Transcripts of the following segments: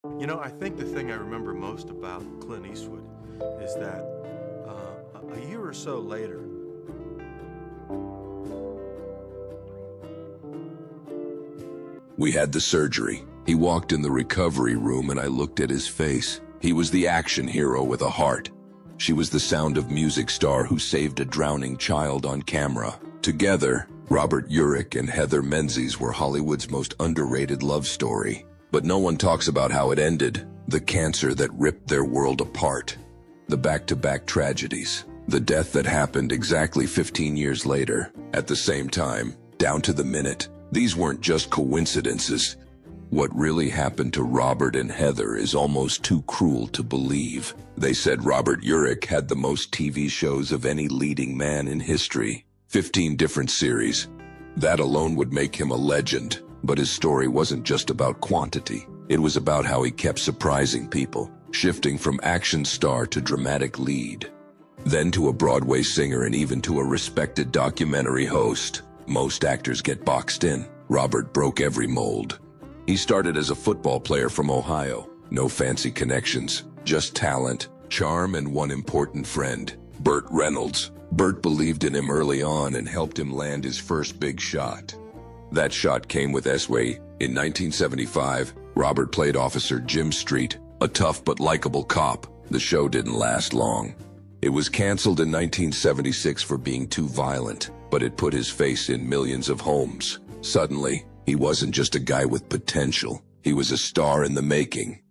You know, I think the thing I remember most about Clint Eastwood is that a year or so later, We had the surgery. He walked in the recovery room and I looked at his face. He was the action hero with a heart. She was the Sound of Music star who saved a drowning child on camera. Together, Robert Urich and Heather Menzies were Hollywood's most underrated love story. But no one talks about how it ended, the cancer that ripped their world apart. The back-to-back tragedies. The death that happened exactly 15 years later. At the same time, down to the minute. These weren't just coincidences. What really happened to Robert and Heather is almost too cruel to believe. They said Robert Urich had the most TV shows of any leading man in history. 15 different series. That alone would make him a legend. But his story wasn't just about quantity. It was about how he kept surprising people, shifting from action star to dramatic lead. Then to a Broadway singer and even to a respected documentary host. Most actors get boxed in. Robert broke every mold. He started as a football player from Ohio. No fancy connections, just talent, charm, and one important friend, Burt Reynolds. Burt believed in him early on and helped him land his first big shot. That shot came with S-Way. In 1975, Robert played Officer Jim Street, a tough but likable cop. The show didn't last long. It was canceled in 1976 for being too violent, but it put his face in millions of homes. Suddenly, he wasn't just a guy with potential. He was a star in the making.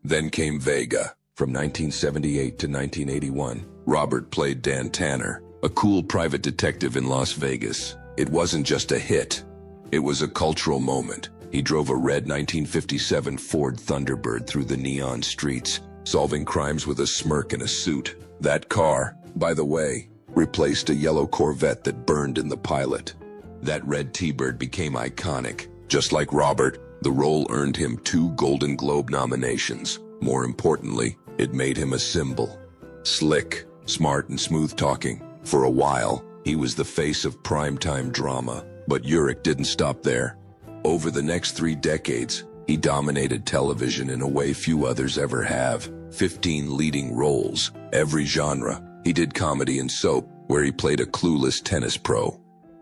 Then came Vega. From 1978 to 1981, Robert played Dan Tanner, a cool private detective in Las Vegas. It wasn't just a hit. It was a cultural moment. He drove a red 1957 Ford Thunderbird through the neon streets, solving crimes with a smirk and a suit. That car, by the way, replaced a yellow Corvette that burned in the pilot. That red T-Bird became iconic. Just like Robert, the role earned him 2 Golden Globe nominations. More importantly, it made him a symbol. Slick, smart, and smooth-talking. For a while, he was the face of primetime drama. But Urich didn't stop there. Over the next 3 decades, he dominated television in a way few others ever have. 15 leading roles, every genre. He did comedy and soap, where he played a clueless tennis pro.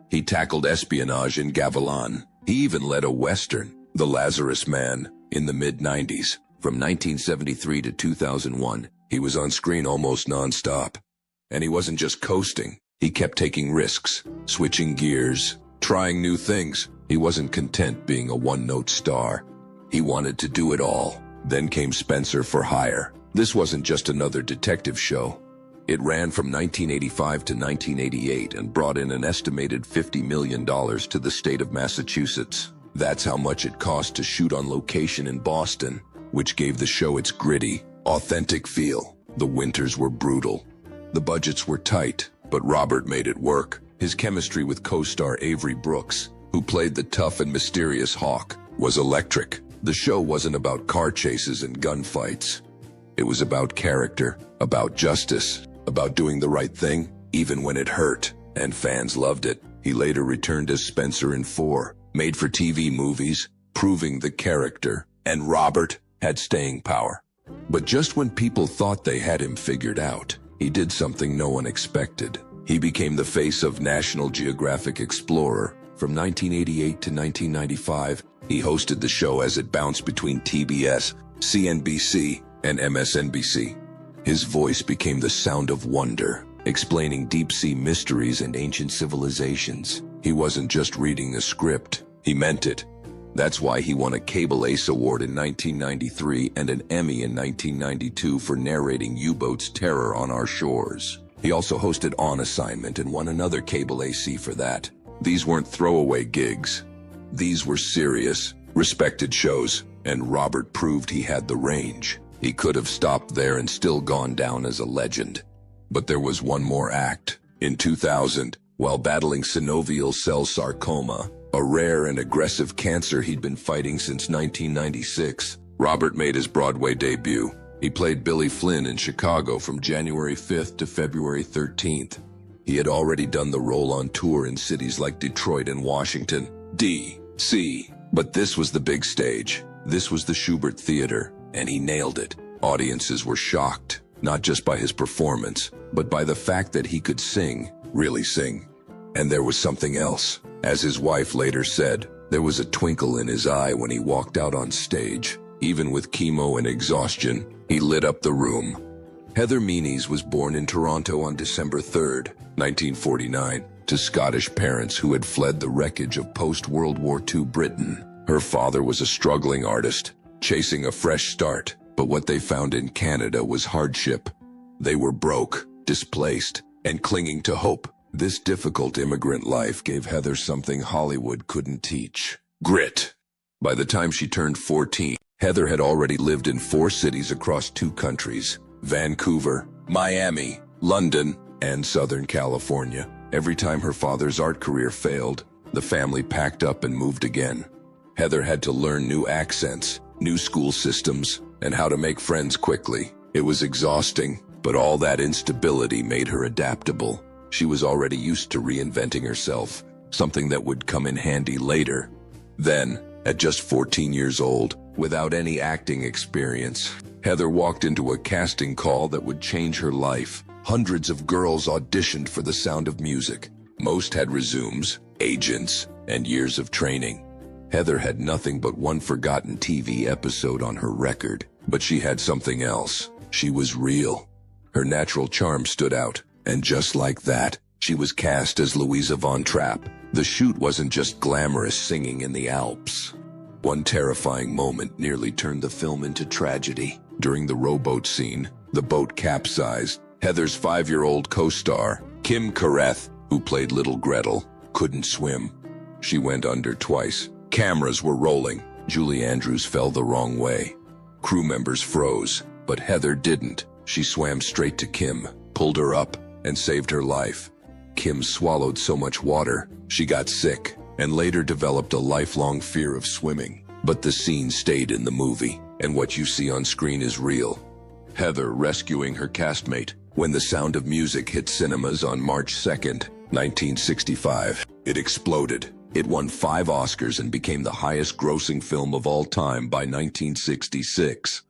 He tackled espionage in Gavilan. He even led a Western, The Lazarus Man, in the mid-90s. From 1973 to 2001, he was on screen almost non-stop. And he wasn't just coasting. He kept taking risks, switching gears, trying new things. He wasn't content being a one-note star. He wanted to do it all. Then came Spencer for Hire. This wasn't just another detective show. It ran from 1985 to 1988 and brought in an estimated $50 million to the state of Massachusetts. That's how much it cost to shoot on location in Boston, which gave the show its gritty, authentic feel. The winters were brutal. The budgets were tight, but Robert made it work. His chemistry with co-star Avery Brooks, who played the tough and mysterious Hawk, was electric. The show wasn't about car chases and gunfights. It was about character, about justice, about doing the right thing, even when it hurt, and fans loved it. He later returned as Spencer in 4 made-for-TV movies, proving the character, and Robert had staying power. But just when people thought they had him figured out, he did something no one expected. He became the face of National Geographic Explorer. From 1988 to 1995, he hosted the show as it bounced between TBS, CNBC, and MSNBC. His voice became the sound of wonder, explaining deep-sea mysteries and ancient civilizations. He wasn't just reading a script, he meant it. That's why he won a Cable Ace Award in 1993 and an Emmy in 1992 for narrating U-boats' terror on our shores. He also hosted On Assignment and won another Cable AC for that. These weren't throwaway gigs. These were serious, respected shows, and Robert proved he had the range. He could have stopped there and still gone down as a legend. But there was one more act. In 2000, while battling synovial cell sarcoma, a rare and aggressive cancer he'd been fighting since 1996, Robert made his Broadway debut. He played Billy Flynn in Chicago from January 5th to February 13th. He had already done the role on tour in cities like Detroit and Washington, D.C. But this was the big stage. This was the Schubert Theater. and he nailed it. Audiences were shocked, not just by his performance, but by the fact that he could sing, really sing. And there was something else. As his wife later said, there was a twinkle in his eye when he walked out on stage. Even with chemo and exhaustion, he lit up the room. Heather Menzies was born in Toronto on December 3, 1949, to Scottish parents who had fled the wreckage of post-World War II Britain. Her father was a struggling artist, chasing a fresh start, but what they found in Canada was hardship. They were broke, displaced, and clinging to hope. This difficult immigrant life gave Heather something Hollywood couldn't teach: grit. By the time she turned 14, Heather had already lived in 4 cities across 2 countries: Vancouver, Miami, London, and Southern California. Every time her father's art career failed, the family packed up and moved again. Heather had to learn new accents, new school systems, and how to make friends quickly. It was exhausting, but all that instability made her adaptable. She was already used to reinventing herself, something that would come in handy later. Then, at just 14 years old, without any acting experience, Heather walked into a casting call that would change her life. Hundreds of girls auditioned for The Sound of Music. Most had resumes, agents, and years of training. Heather had nothing but one forgotten TV episode on her record, but she had something else. She was real. Her natural charm stood out, and just like that, she was cast as Louisa Von Trapp. The shoot wasn't just glamorous singing in the Alps. One terrifying moment nearly turned the film into tragedy. During the rowboat scene, the boat capsized. Heather's 5-year-old co-star, Kim Careth, who played Little Gretel, couldn't swim. She went under twice. Cameras were rolling. Julie Andrews fell the wrong way. Crew members froze, but Heather didn't. She swam straight to Kim, pulled her up, and saved her life. Kim swallowed so much water, she got sick, and later developed a lifelong fear of swimming. But the scene stayed in the movie, and what you see on screen is real. Heather rescuing her castmate. When The Sound of Music hit cinemas on March 2nd, 1965, it exploded. It won 5 Oscars and became the highest-grossing film of all time by 1966.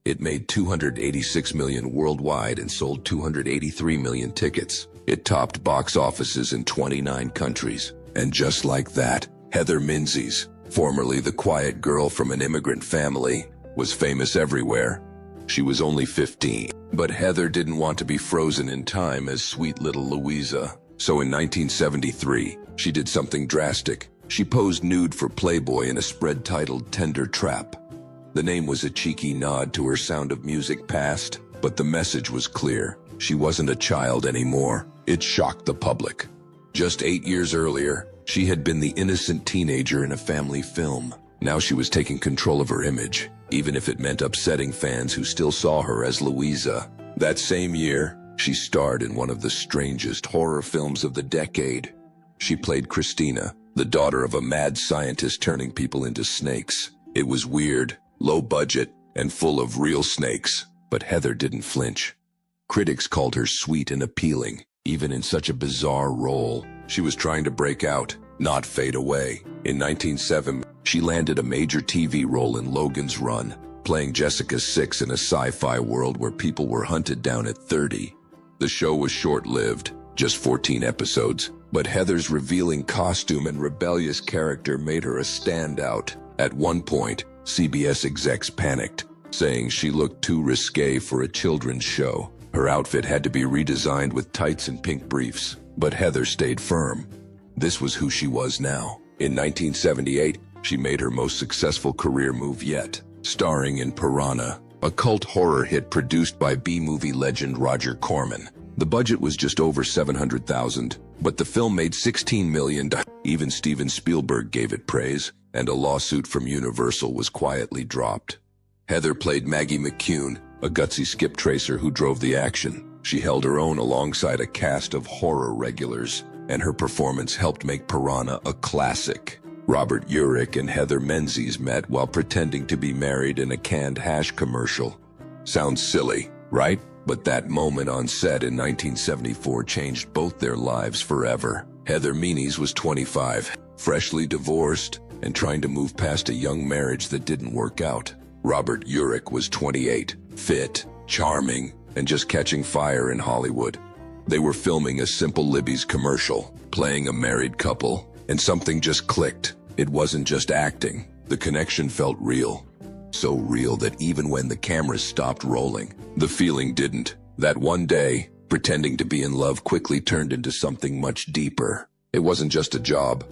It made $286 million worldwide and sold 283 million tickets. It topped box offices in 29 countries. And just like that, Heather Menzies, formerly the quiet girl from an immigrant family, was famous everywhere. She was only 15, but Heather didn't want to be frozen in time as sweet little Louisa. So in 1973, she did something drastic. She posed nude for Playboy in a spread titled Tender Trap. The name was a cheeky nod to her Sound of Music past, but the message was clear. She wasn't a child anymore. It shocked the public. Just 8 years earlier, she had been the innocent teenager in a family film. Now she was taking control of her image, even if it meant upsetting fans who still saw her as Louisa. That same year, she starred in one of the strangest horror films of the decade. She played Christina, the daughter of a mad scientist turning people into snakes. It was weird, low budget, and full of real snakes, but Heather didn't flinch. Critics called her sweet and appealing, even in such a bizarre role. She was trying to break out, not fade away. In 1970, she landed a major TV role in Logan's Run, playing Jessica Six in a sci-fi world where people were hunted down at 30. The show was short-lived, just 14 episodes, but Heather's revealing costume and rebellious character made her a standout. At one point, CBS execs panicked, saying she looked too risque for a children's show. Her outfit had to be redesigned with tights and pink briefs, but Heather stayed firm. This was who she was now. In 1978, she made her most successful career move yet, starring in Piranha, a cult horror hit produced by B-movie legend Roger Corman. The budget was just over $700,000, but the film made $16 million. Even Steven Spielberg gave it praise, and a lawsuit from Universal was quietly dropped. Heather played Maggie McCune, a gutsy skip tracer who drove the action. She held her own alongside a cast of horror regulars, and her performance helped make Piranha a classic. Robert Urich and Heather Menzies met while pretending to be married in a canned hash commercial. Sounds silly, right? But that moment on set in 1974 changed both their lives forever. Heather Menzies was 25, freshly divorced, and trying to move past a young marriage that didn't work out. Robert Urich was 28, fit, charming, and just catching fire in Hollywood. They were filming a simple Libby's commercial, playing a married couple, and something just clicked. It wasn't just acting. The connection felt real. So real that even when the cameras stopped rolling, the feeling didn't. That one day, pretending to be in love quickly turned into something much deeper. It wasn't just a job.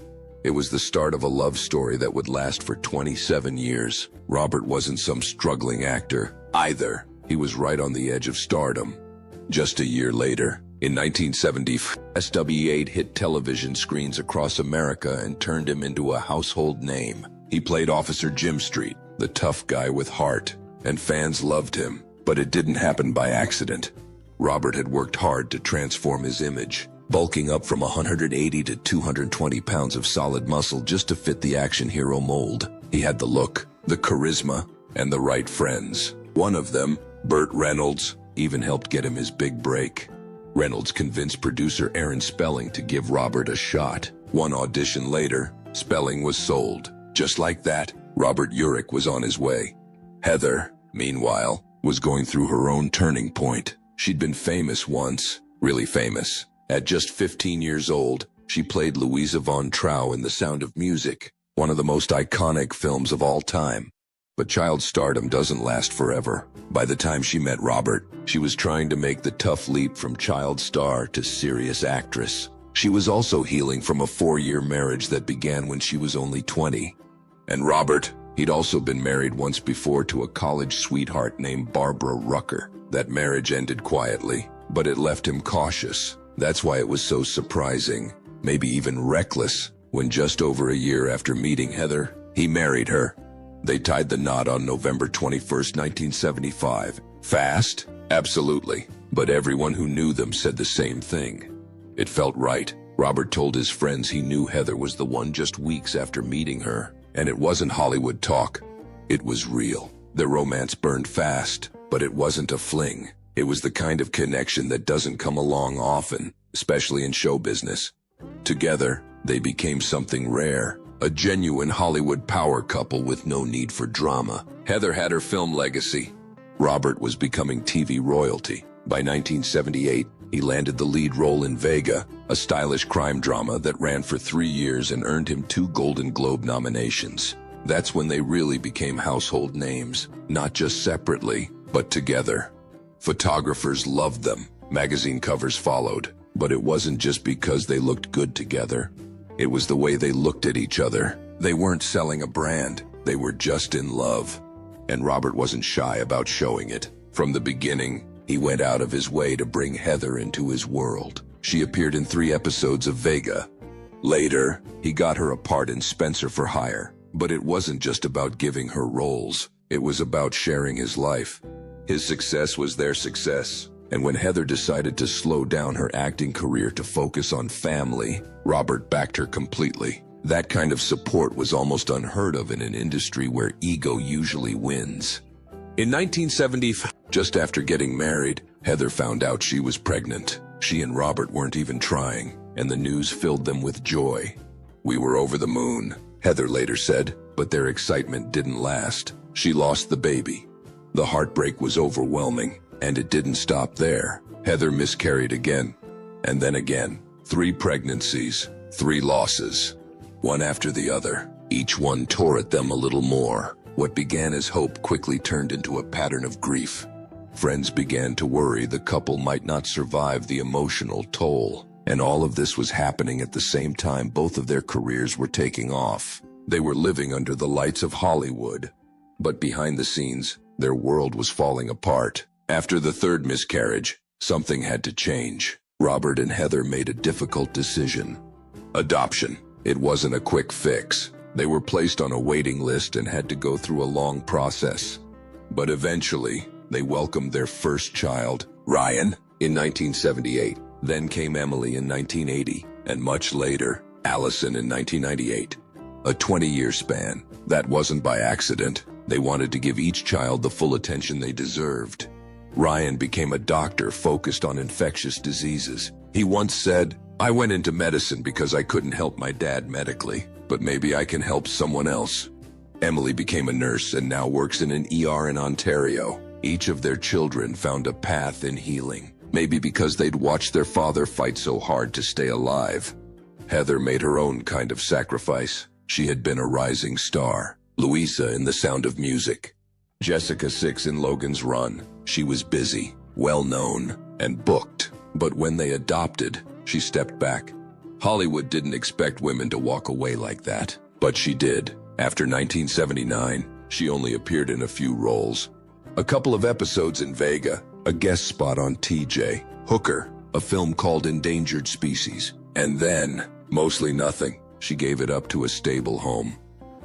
It was the start of a love story that would last for 27 years. Robert wasn't some struggling actor either. He was right on the edge of stardom. Just a year later, in 1970, SW8 hit television screens across America and turned him into a household name. He played Officer Jim Street, the tough guy with heart, and fans loved him. But it didn't happen by accident. Robert had worked hard to transform his image, bulking up from 180 to 220 pounds of solid muscle just to fit the action hero mold. He had the look, the charisma, and the right friends. One of them, Burt Reynolds, even helped get him his big break. Reynolds convinced producer Aaron Spelling to give Robert a shot. One audition later, Spelling was sold. Just like that, Robert Urich was on his way. Heather, meanwhile, was going through her own turning point. She'd been famous once, really famous. At just 15 years old, she played Louisa Von Traub in The Sound of Music, one of the most iconic films of all time. But child stardom doesn't last forever. By the time she met Robert, she was trying to make the tough leap from child star to serious actress. She was also healing from a 4-year marriage that began when she was only 20. And Robert, he'd also been married once before to a college sweetheart named Barbara Rucker. That marriage ended quietly, but it left him cautious. That's why it was so surprising, maybe even reckless, when just over a year after meeting Heather, he married her. They tied the knot on November 21st, 1975. Fast? Absolutely. But everyone who knew them said the same thing. It felt right. Robert told his friends he knew Heather was the one just weeks after meeting her. And it wasn't Hollywood talk. It was real. Their romance burned fast, but it wasn't a fling. It was the kind of connection that doesn't come along often, especially in show business. Together, they became something rare. A genuine Hollywood power couple with no need for drama. Heather had her film legacy. Robert was becoming TV royalty. By 1978, he landed the lead role in Vega, a stylish crime drama that ran for 3 years and earned him 2 Golden Globe nominations. That's when they really became household names, not just separately, but together. Photographers loved them. Magazine covers followed. But it wasn't just because they looked good together. It was the way they looked at each other. They weren't selling a brand. They were just in love. And Robert wasn't shy about showing it. From the beginning, he went out of his way to bring Heather into his world. She appeared in 3 episodes of Vega. Later, he got her a part in Spencer for Hire. But it wasn't just about giving her roles. It was about sharing his life. His success was their success. And when Heather decided to slow down her acting career to focus on family, Robert backed her completely. That kind of support was almost unheard of in an industry where ego usually wins. In 1970, just after getting married, Heather found out she was pregnant. She and Robert weren't even trying, and the news filled them with joy. "We were over the moon," Heather later said, but their excitement didn't last. She lost the baby. The heartbreak was overwhelming. And it didn't stop there. Heather miscarried again, and then again. 3 pregnancies, 3 losses, one after the other. Each one tore at them a little more. What began as hope quickly turned into a pattern of grief. Friends began to worry the couple might not survive the emotional toll. And all of this was happening at the same time both of their careers were taking off. They were living under the lights of Hollywood. But behind the scenes, their world was falling apart. After the 3rd miscarriage, something had to change. Robert and Heather made a difficult decision. Adoption. It wasn't a quick fix. They were placed on a waiting list and had to go through a long process. But eventually, they welcomed their first child, Ryan, in 1978. Then came Emily in 1980, and much later, Allison in 1998. A 20-year span. That wasn't by accident. They wanted to give each child the full attention they deserved. Ryan became a doctor focused on infectious diseases. He once said, "I went into medicine because I couldn't help my dad medically, but maybe I can help someone else." Emily became a nurse and now works in an ER in Ontario. Each of their children found a path in healing, maybe because they'd watched their father fight so hard to stay alive. Heather made her own kind of sacrifice. She had been a rising star. Louisa in The Sound of Music. Jessica 6 in Logan's Run. She was busy, well-known, and booked. But when they adopted, she stepped back. Hollywood didn't expect women to walk away like that, but she did. After 1979, she only appeared in a few roles. A couple of episodes in Vega, a guest spot on TJ, Hooker, a film called Endangered Species, and then, mostly nothing. She gave it up to a stable home.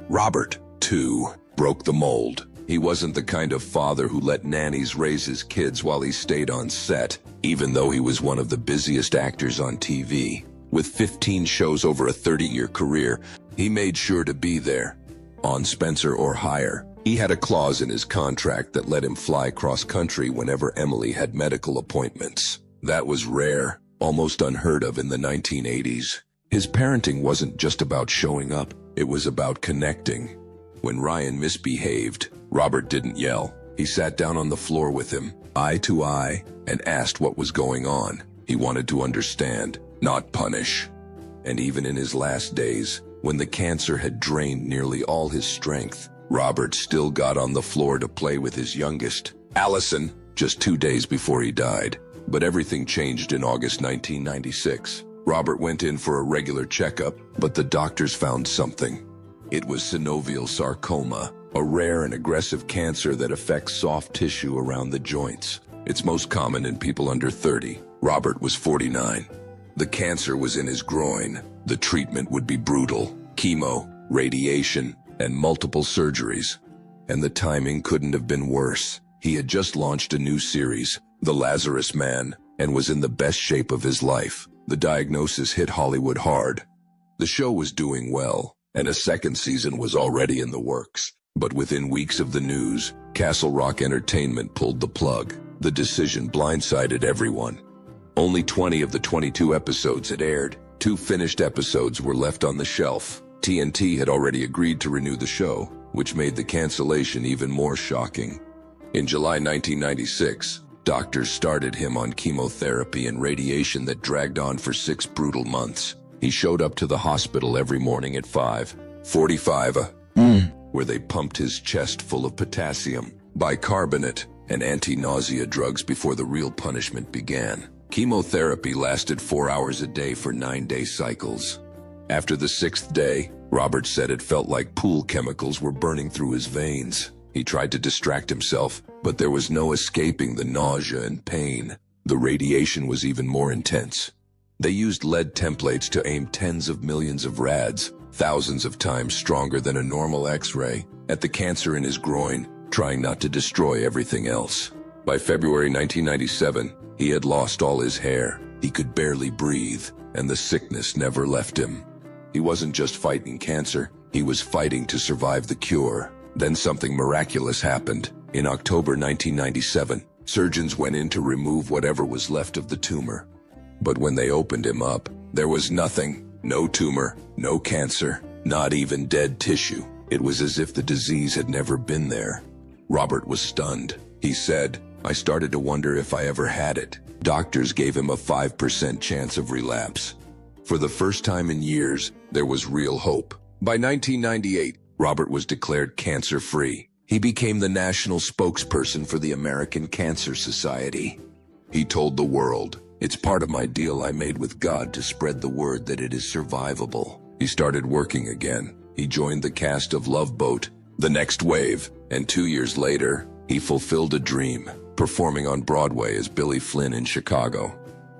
Robert, too, broke the mold. He wasn't the kind of father who let nannies raise his kids while he stayed on set, even though he was one of the busiest actors on TV. With 15 shows over a 30-year career, he made sure to be there. On Spencer or Hire, he had a clause in his contract that let him fly cross-country whenever Emily had medical appointments. That was rare, almost unheard of in the 1980s. His parenting wasn't just about showing up, it was about connecting. When Ryan misbehaved, Robert didn't yell. He sat down on the floor with him, eye to eye, and asked what was going on. He wanted to understand, not punish. And even in his last days, when the cancer had drained nearly all his strength, Robert still got on the floor to play with his youngest, Allison, just 2 days before he died. But everything changed in August 1996. Robert went in for a regular checkup, but the doctors found something. It was synovial sarcoma, a rare and aggressive cancer that affects soft tissue around the joints. It's most common in people under 30. Robert was 49. The cancer was in his groin. The treatment would be brutal: chemo, radiation, and multiple surgeries. And the timing couldn't have been worse. He had just launched a new series, The Lazarus Man, and was in the best shape of his life. The diagnosis hit Hollywood hard. The show was doing well, and a second season was already in the works. But within weeks of the news, Castle Rock Entertainment pulled the plug. The decision blindsided everyone. Only 20 of the 22 episodes had aired. 2 finished episodes were left on the shelf. TNT had already agreed to renew the show, which made the cancellation even more shocking. In July 1996, doctors started him on chemotherapy and radiation that dragged on for 6 brutal months. He showed up to the hospital every morning at 5:45, where they pumped his chest full of potassium, bicarbonate, and anti-nausea drugs before the real punishment began. Chemotherapy lasted 4 hours a day for 9-day cycles. After the 6th day, Robert said it felt like pool chemicals were burning through his veins. He tried to distract himself, but there was no escaping the nausea and pain. The radiation was even more intense. They used lead templates to aim tens of millions of rads, thousands of times stronger than a normal X-ray, at the cancer in his groin, trying not to destroy everything else. By February 1997, he had lost all his hair. He could barely breathe, and the sickness never left him. He wasn't just fighting cancer, he was fighting to survive the cure. Then something miraculous happened. In October 1997, surgeons went in to remove whatever was left of the tumor. But when they opened him up, there was nothing. No tumor, no cancer, not even dead tissue. It was as if the disease had never been there. Robert was stunned. He said, "I started to wonder if I ever had it." Doctors gave him a 5% chance of relapse. For the first time in years, there was real hope. By 1998, Robert was declared cancer-free. He became the national spokesperson for the American Cancer Society. He told the world, "It's part of my deal I made with God to spread the word that it is survivable." He started working again. He joined the cast of Love Boat, The Next Wave, and 2 years later, he fulfilled a dream, performing on Broadway as Billy Flynn in Chicago.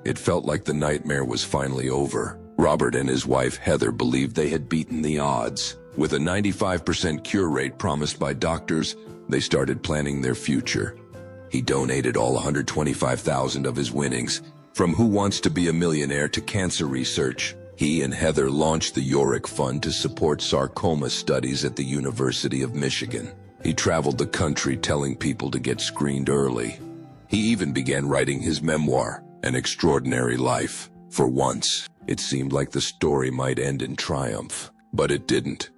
It felt like the nightmare was finally over. Robert and his wife Heather believed they had beaten the odds. With a 95% cure rate promised by doctors, they started planning their future. He donated all 125,000 of his winnings, from Who Wants to Be a Millionaire to cancer research. He and Heather launched the Urich Fund to support sarcoma studies at the University of Michigan. He traveled the country telling people to get screened early. He even began writing his memoir, An Extraordinary Life. For once, it seemed like the story might end in triumph, but it didn't.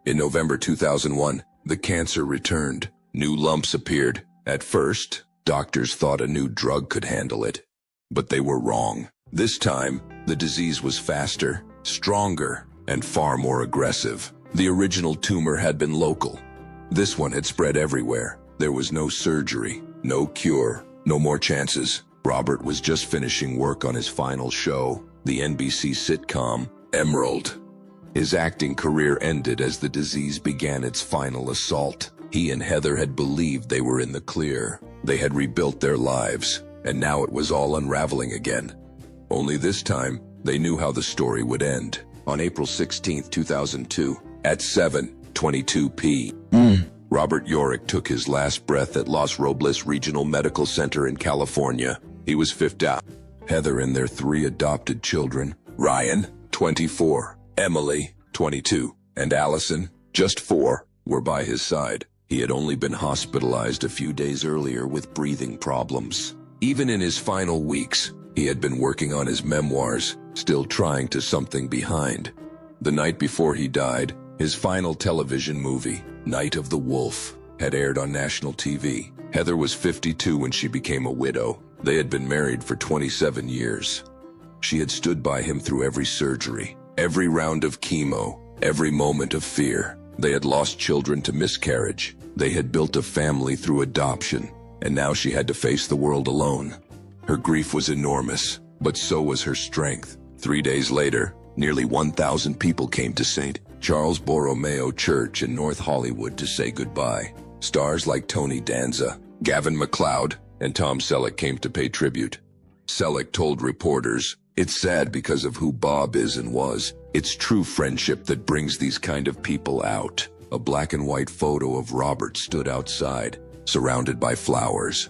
In November 2001, The cancer returned. New lumps appeared. At first, doctors thought a new drug could handle it. But they were wrong. This time, the disease was faster, stronger, and far more aggressive. The original tumor had been local. This one had spread everywhere. There was no surgery, no cure, no more chances. Robert was just finishing work on his final show, the NBC sitcom, Emerald. His acting career ended as the disease began its final assault. He and Heather had believed they were in the clear. They had rebuilt their lives, and now it was all unraveling again. Only this time, they knew how the story would end. On April 16, 2002, at 7:22 p.m., Robert Urich took his last breath at Los Robles Regional Medical Center in California. He was 50 out. Heather and their 3 adopted children, Ryan, 24, Emily, 22, and Allison, just 4, were by his side. He had only been hospitalized a few days earlier with breathing problems. Even in his final weeks, he had been working on his memoirs, still trying to something behind. The night before he died, his final television movie, Night of the Wolf, had aired on national TV. Heather was 52 when she became a widow. They had been married for 27 years. She had stood by him through every surgery, every round of chemo, every moment of fear. They had lost children to miscarriage. They had built a family through adoption, and now she had to face the world alone. Her grief was enormous, but so was her strength. 3 days later, nearly 1,000 people came to St. Charles Borromeo Church in North Hollywood to say goodbye. Stars like Tony Danza, Gavin MacLeod, and Tom Selleck came to pay tribute. Selleck told reporters, "It's sad because of who Bob is and was. It's true friendship that brings these kind of people out." A black and white photo of Robert stood outside, surrounded by flowers.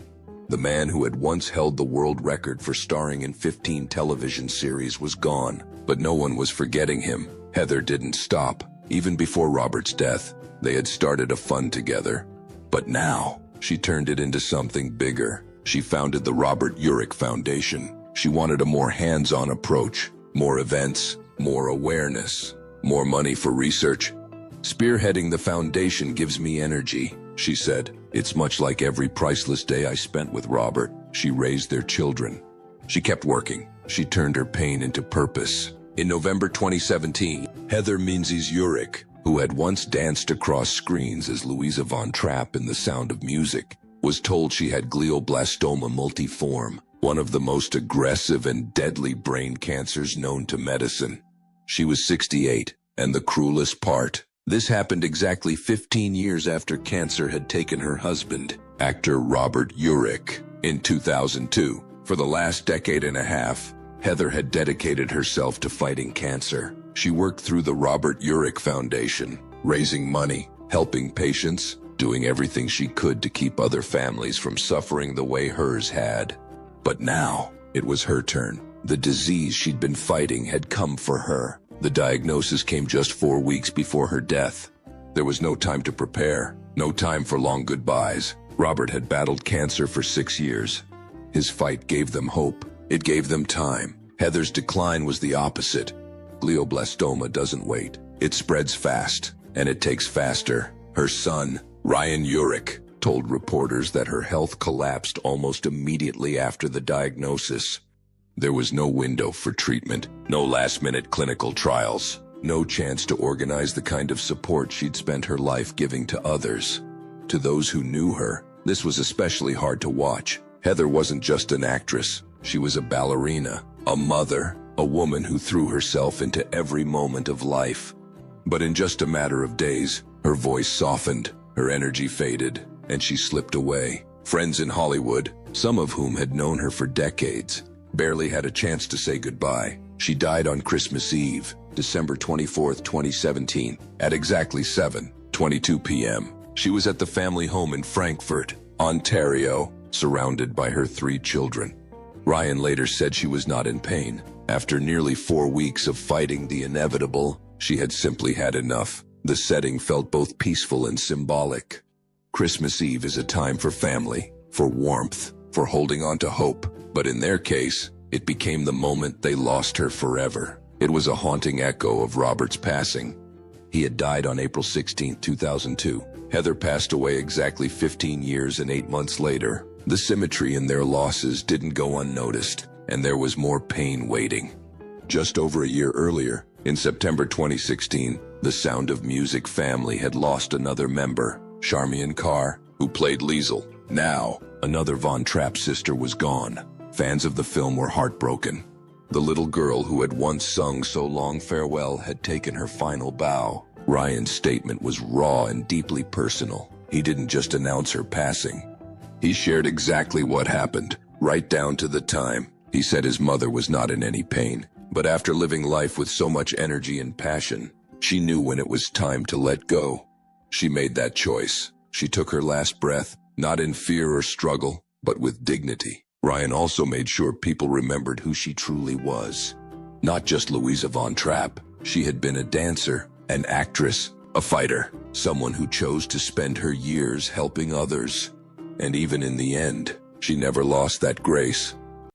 The man who had once held the world record for starring in 15 television series was gone, but no one was forgetting him. Heather didn't stop. Even before Robert's death, they had started a fund together. But now, she turned it into something bigger. She founded the Robert Urich Foundation. She wanted a more hands-on approach, more events, more awareness, more money for research. "Spearheading the foundation gives me energy," she said. "It's much like every priceless day I spent with Robert." She raised their children. She kept working. She turned her pain into purpose. In November 2017, Heather Menzies Urich, who had once danced across screens as Louisa Von Trapp in The Sound of Music, was told she had glioblastoma multiforme, one of the most aggressive and deadly brain cancers known to medicine. She was 68, and the cruelest part, this happened exactly 15 years after cancer had taken her husband, actor Robert Urich, in 2002. For the last decade and a half, Heather had dedicated herself to fighting cancer. She worked through the Robert Urich Foundation, raising money, helping patients, doing everything she could to keep other families from suffering the way hers had. But now, it was her turn. The disease she'd been fighting had come for her. The diagnosis came just 4 weeks before her death. There was no time to prepare, no time for long goodbyes. Robert had battled cancer for 6 years. His fight gave them hope. It gave them time. Heather's decline was the opposite. Glioblastoma doesn't wait. It spreads fast, and it takes faster. Her son, Ryan Urich, told reporters that her health collapsed almost immediately after the diagnosis. There was no window for treatment, no last-minute clinical trials, no chance to organize the kind of support she'd spent her life giving to others. To those who knew her, this was especially hard to watch. Heather wasn't just an actress. She was a ballerina, a mother, a woman who threw herself into every moment of life. But in just a matter of days, her voice softened, her energy faded, and she slipped away. Friends in Hollywood, some of whom had known her for decades, barely had a chance to say goodbye. She died on Christmas Eve, December 24, 2017, at exactly 7:22 p.m. She was at the family home in Frankfurt, Ontario, surrounded by her 3 children. Ryan later said she was not in pain. After nearly 4 weeks of fighting the inevitable, she had simply had enough. The setting felt both peaceful and symbolic. Christmas Eve is a time for family, for warmth, for holding on to hope. But in their case, it became the moment they lost her forever. It was a haunting echo of Robert's passing. He had died on April 16, 2002. Heather passed away exactly 15 years and 8 months later. The symmetry in their losses didn't go unnoticed, and there was more pain waiting. Just over a year earlier, in September 2016, the Sound of Music family had lost another member, Charmian Carr, who played Liesel. Now, another Von Trapp sister was gone. Fans of the film were heartbroken. The little girl who had once sung So Long Farewell had taken her final bow. Ryan's statement was raw and deeply personal. He didn't just announce her passing. He shared exactly what happened, right down to the time. He said his mother was not in any pain, but after living life with so much energy and passion, she knew when it was time to let go. She made that choice. She took her last breath, not in fear or struggle, but with dignity. Ryan also made sure people remembered who she truly was. Not just Louisa Von Trapp. She had been a dancer, an actress, a fighter, someone who chose to spend her years helping others. And even in the end, she never lost that grace.